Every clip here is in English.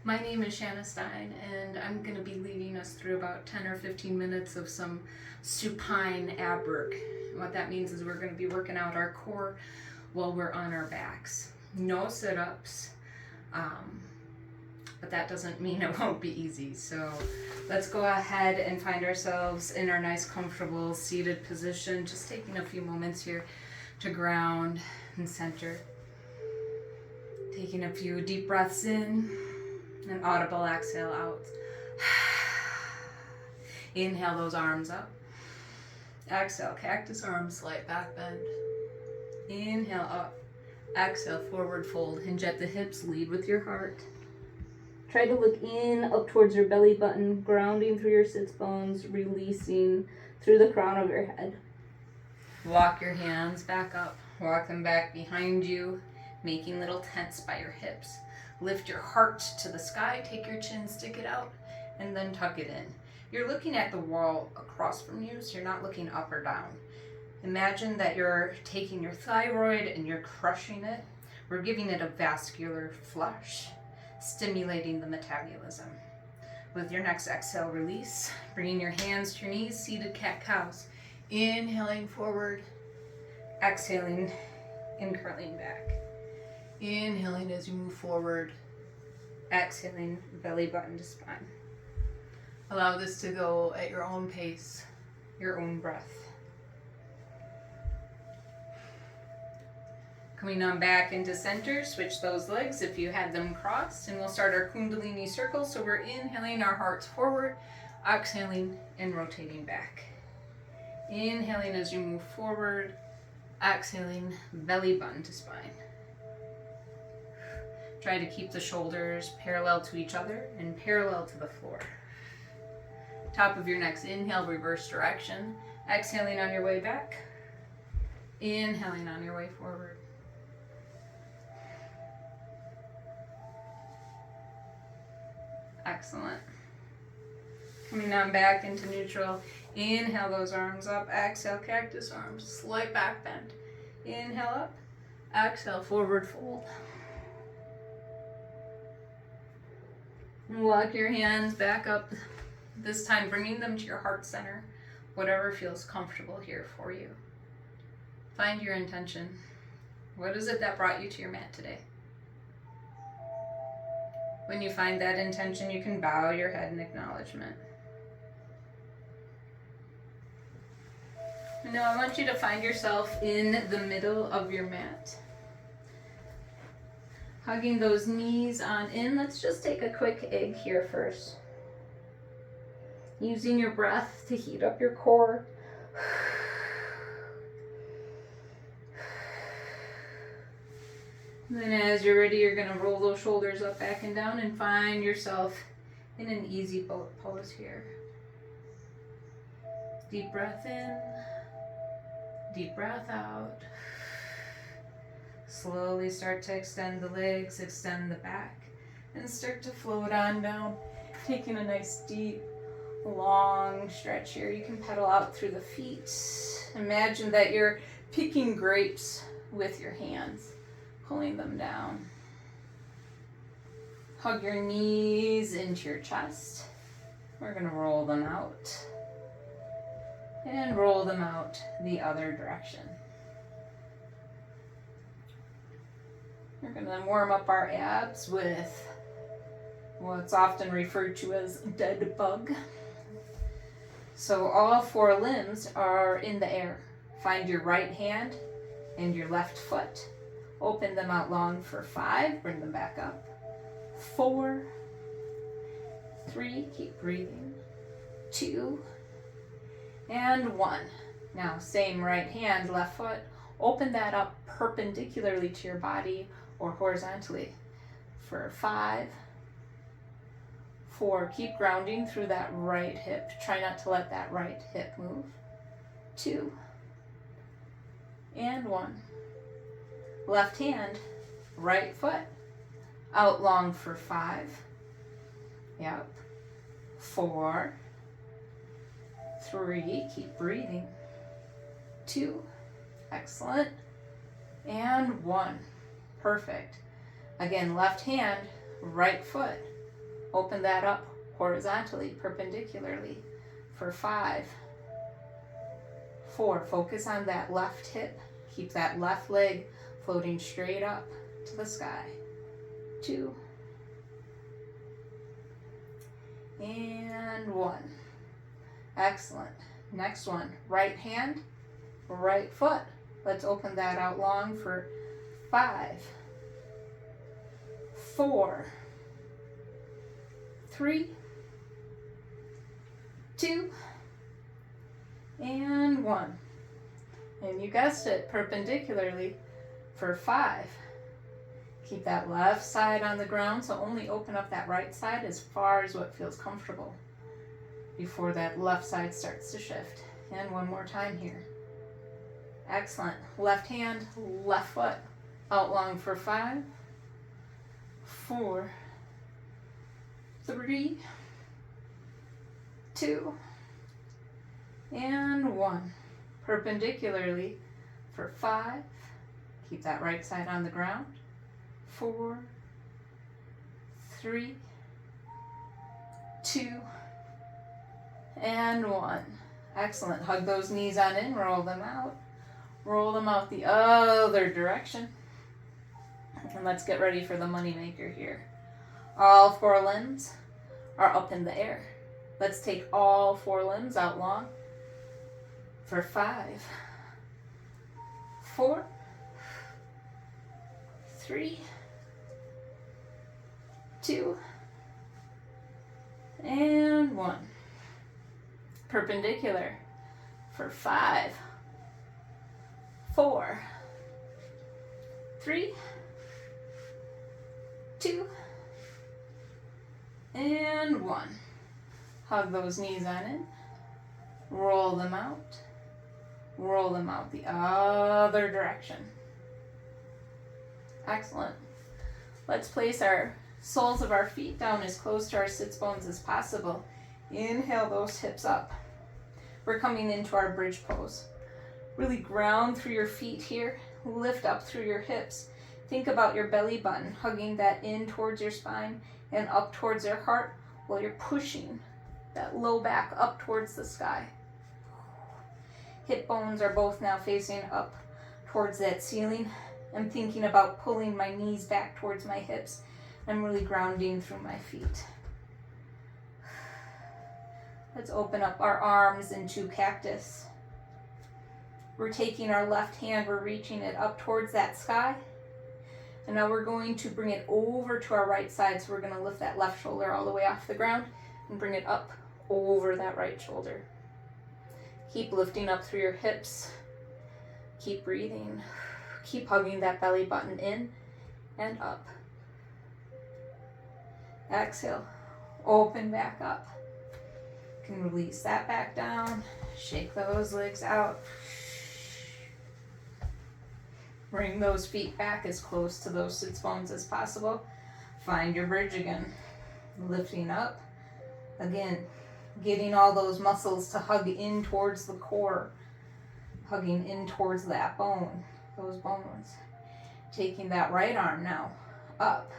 My name is Shanna Stein, and I'm going to be leading us through about 10 or 15 minutes of some supine ab work. And what that means is we're going to be working out our core while we're on our backs. No sit-ups, but that doesn't mean it won't be easy. So let's go ahead and find ourselves in our nice, comfortable, seated position. Just taking a few moments here to ground and center. Taking a few deep breaths in. An audible exhale out. Inhale those arms up. Exhale, cactus arms, slight back bend. Inhale up. Exhale, forward fold. Hinge at the hips, lead with your heart. Try to look in, up towards your belly button, grounding through your sits bones, releasing through the crown of your head. Walk your hands back up. Walk them back behind you, making little tents by your hips. Lift your heart to the sky, take your chin, stick it out, and then tuck it in. You're looking at the wall across from you, so you're not looking up or down. Imagine that you're taking your thyroid and you're crushing it. We're giving it a vascular flush, stimulating the metabolism. With your next exhale, release, bringing your hands to your knees, seated cat-cows. Inhaling forward, exhaling and curling back. Inhaling as you move forward, exhaling belly button to spine. Allow this to go at your own pace, your own breath. Coming on back into center, switch those legs if you had them crossed, and we'll start our Kundalini circle. So we're inhaling our hearts forward, exhaling and rotating back. Inhaling as you move forward, exhaling belly button to spine. Try to keep the shoulders parallel to each other and parallel to the floor. Top of your next inhale, reverse direction. Exhaling on your way back. Inhaling on your way forward. Excellent. Coming on back into neutral. Inhale those arms up. Exhale, cactus arms. Slight back bend. Inhale up. Exhale, forward fold. Walk your hands back up, this time bringing them to your heart center, whatever feels comfortable here for you. Find your intention. What is it that brought you to your mat today? When you find that intention, you can bow your head in acknowledgement. Now I want you to find yourself in the middle of your mat. Hugging those knees on in. Let's just take a quick egg here first. Using your breath to heat up your core. And then as you're ready, you're going to roll those shoulders up, back, and down and find yourself in an easy boat pose here. Deep breath in. Deep breath out. Slowly start to extend the legs, extend the back, and start to float on down. Taking a nice deep, long stretch here. You can pedal out through the feet. Imagine that you're picking grapes with your hands, pulling them down. Hug your knees into your chest. We're going to roll them out. And roll them out the other direction. We're going to warm up our abs with what's often referred to as dead bug. So all four limbs are in the air. Find your right hand and your left foot. Open them out long for 5. Bring them back up. 4, 3. Keep breathing. 2, and 1. Now same right hand, left foot. Open that up perpendicularly to your body or horizontally for 5, 4. Keep grounding through that right hip. Try not to let that right hip move. 2, and 1. Left hand, right foot, out long for 5. Yep. 4, 3. Keep breathing. 2. Excellent. And 1. Perfect. Again, left hand, right foot, Open that up horizontally, perpendicularly for 5, 4. Focus on that left hip. Keep that left leg floating straight up to the sky. 2. And 1. Excellent. Next one, right hand, right foot. Let's open that out long for 5, 4, 3, 2, and 1. And you guessed it, perpendicularly for 5. Keep that left side on the ground, so only open up that right side as far as what feels comfortable before that left side starts to shift. And one more time here. Excellent. Left hand, left foot. Out long for 5, 4, 3, 2, and 1. Perpendicularly for 5. Keep that right side on the ground. 4, 3, 2, and 1. Excellent. Hug those knees on in, roll them out. Roll them out the other direction. And let's get ready for the moneymaker here. All 4 limbs are up in the air. Let's take all 4 limbs out long for 5, 4, 3, 2, and 1. Perpendicular for 5, 4, 3, 2, and 1. Hug those knees on in. Roll them out. Roll them out the other direction. Excellent. Let's place our soles of our feet down as close to our sits bones as possible. Inhale those hips up. We're coming into our bridge pose. Really ground through your feet here. Lift up through your hips. Think about your belly button, hugging that in towards your spine and up towards your heart while you're pushing that low back up towards the sky. Hip bones are both now facing up towards that ceiling. I'm thinking about pulling my knees back towards my hips. I'm really grounding through my feet. Let's open up our arms into cactus. We're taking our left hand, we're reaching it up towards that sky. And now we're going to bring it over to our right side. So we're going to lift that left shoulder all the way off the ground and bring it up over that right shoulder. Keep lifting up through your hips. Keep breathing. Keep hugging that belly button in and up. Exhale. Open back up. You can release that back down. Shake those legs out. Bring those feet back as close to those sits bones as possible. Find your bridge again. Lifting up. Again, getting all those muscles to hug in towards the core. Hugging in towards that bone, those bones. Taking that right arm now up.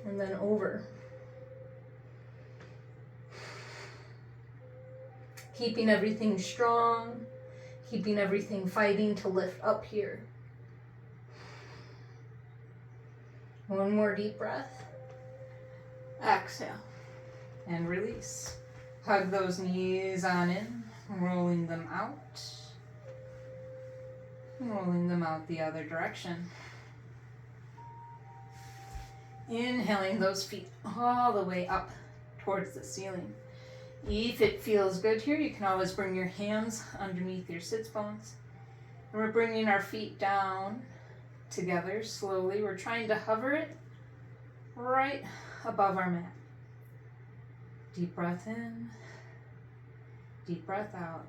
And then over. Keeping everything strong. Keeping everything fighting to lift up here. One more deep breath. Exhale. And release. Hug those knees on in. Rolling them out. Rolling them out the other direction. Inhaling those feet all the way up towards the ceiling. If it feels good here, you can always bring your hands underneath your sits bones. And we're bringing our feet down together slowly. We're trying to hover it right above our mat. Deep breath in, deep breath out.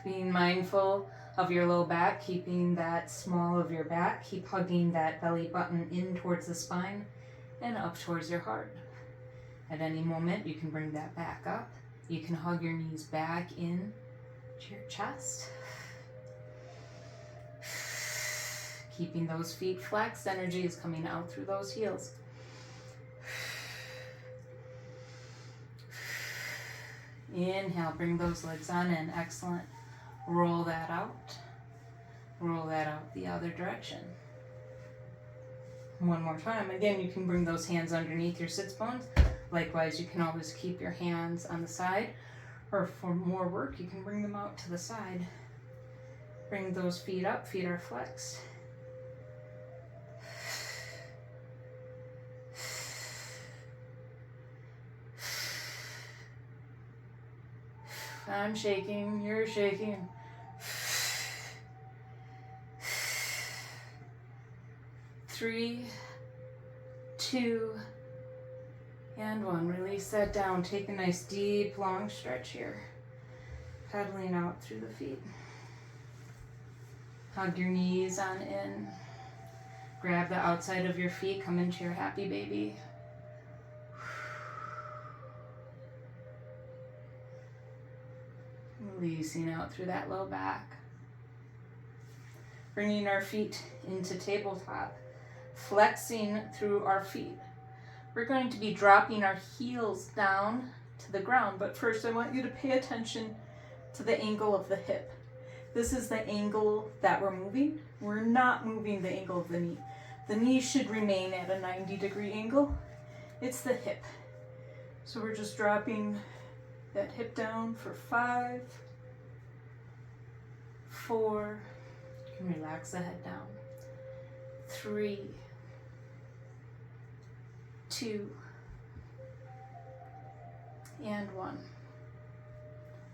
Being mindful of your low back, keeping that small of your back. Keep hugging that belly button in towards the spine and up towards your heart. At any moment, you can bring that back up. You can hug your knees back in to your chest. Keeping those feet flexed, energy is coming out through those heels. Inhale, bring those legs on in. Excellent. Roll that out. Roll that out the other direction. One more time. Again, you can bring those hands underneath your sits bones. Likewise, you can always keep your hands on the side, or for more work, you can bring them out to the side. Bring those feet up. Feet are flexed. I'm shaking, you're shaking. 3, 2, and 1. Release that down. Take a nice deep, long stretch here. Pedaling out through the feet. Hug your knees on in. Grab the outside of your feet. Come into your happy baby. Releasing out through that low back. Bringing our feet into tabletop. Flexing through our feet. We're going to be dropping our heels down to the ground, but first I want you to pay attention to the angle of the hip. This is the angle that we're moving. We're not moving the angle of the knee. The knee should remain at a 90-degree angle. It's the hip. So we're just dropping that hip down for 5, 4, you can relax the head down, 3, 2, and 1.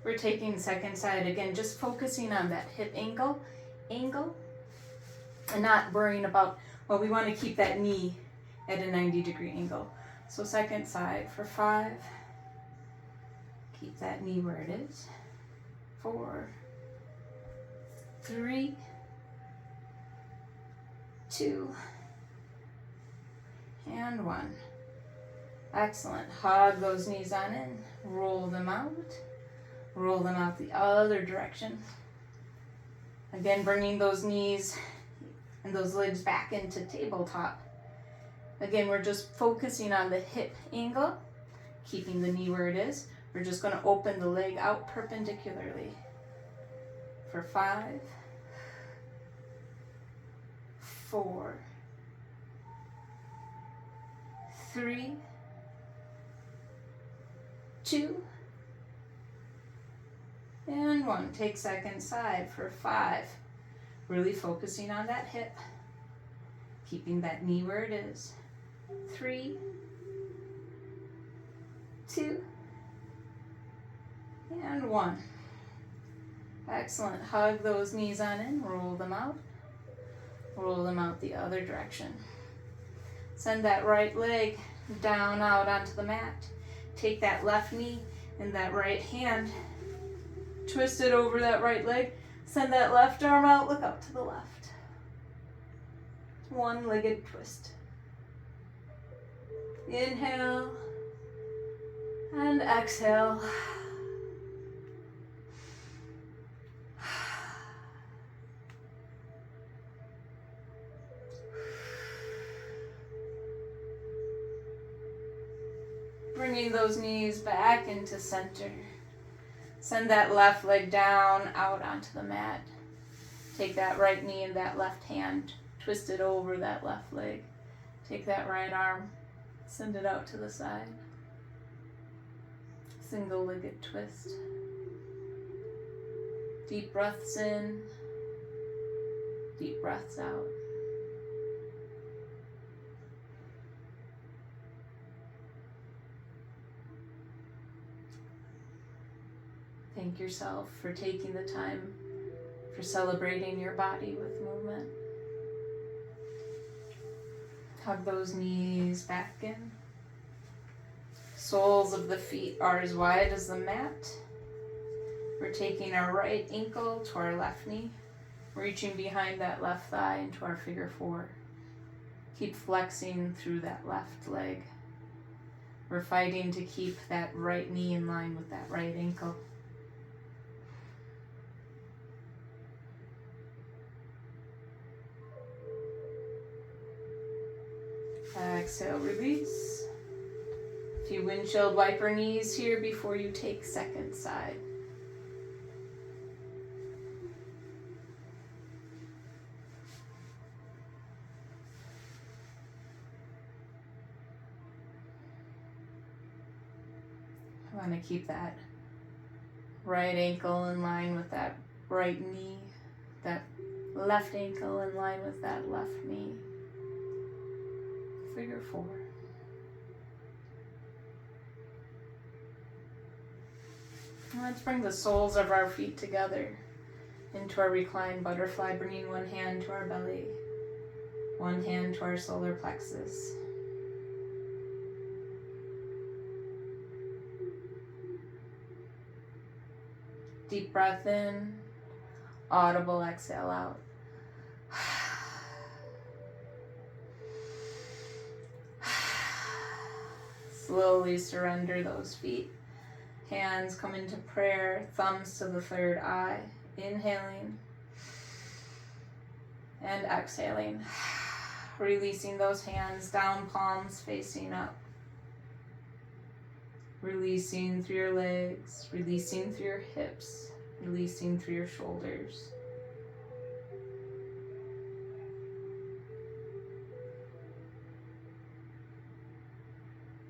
We're taking second side again, just focusing on that hip angle, and not worrying about, well, we want to keep that knee at a 90-degree angle. So second side for 5, keep that knee where it is, 4, 3, 2, and 1. Excellent. Hug those knees on in, roll them out the other direction. Again, bringing those knees and those legs back into tabletop. Again, we're just focusing on the hip angle, keeping the knee where it is. We're just going to open the leg out perpendicularly for 5, 4, 3, 2, and 1. Take second side for 5. Really focusing on that hip, keeping that knee where it is. 3, 2, and 1. Excellent. Hug those knees on in, roll them out the other direction. Send that right leg down out onto the mat. Take that left knee and that right hand, twist it over that right leg. Send that left arm out, look up to the left. One-legged twist. Inhale and exhale. Bringing those knees back into center. Send that left leg down, out onto the mat. Take that right knee and that left hand, twist it over that left leg. Take that right arm, send it out to the side. Single-legged twist. Deep breaths in, deep breaths out. Thank yourself for taking the time, for celebrating your body with movement. Hug those knees back in. Soles of the feet are as wide as the mat. We're taking our right ankle to our left knee, reaching behind that left thigh into our figure 4. Keep flexing through that left leg. We're fighting to keep that right knee in line with that right ankle. Exhale, release. A few windshield wiper knees here before you take second side. I want to keep that right ankle in line with that right knee, that left ankle in line with that left knee. Figure 4. Let's bring the soles of our feet together into our reclined butterfly, bringing one hand to our belly, one hand to our solar plexus. Deep breath in, audible exhale out. Slowly surrender those feet. Hands come into prayer, thumbs to the third eye. Inhaling and exhaling. Releasing those hands down, palms facing up. Releasing through your legs, releasing through your hips, releasing through your shoulders.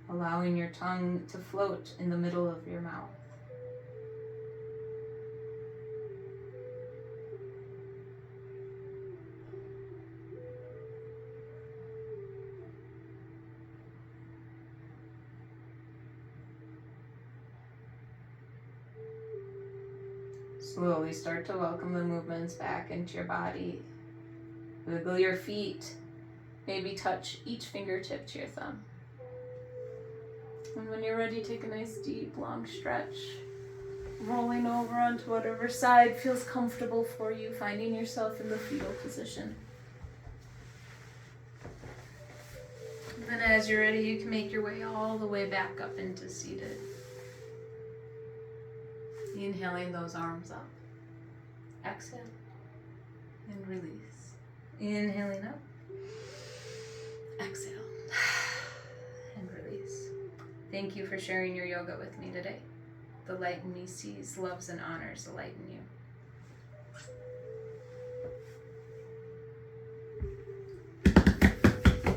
Allowing your tongue to float in the middle of your mouth. Slowly start to welcome the movements back into your body. Wiggle your feet. Maybe touch each fingertip to your thumb. And when you're ready, take a nice deep, long stretch. Rolling over onto whatever side feels comfortable for you, finding yourself in the fetal position. And then as you're ready, you can make your way all the way back up into seated. Inhaling those arms up. Exhale. And release. Inhaling up. Exhale. And release. Thank you for sharing your yoga with me today. The light in me sees, loves, and honors the light in you.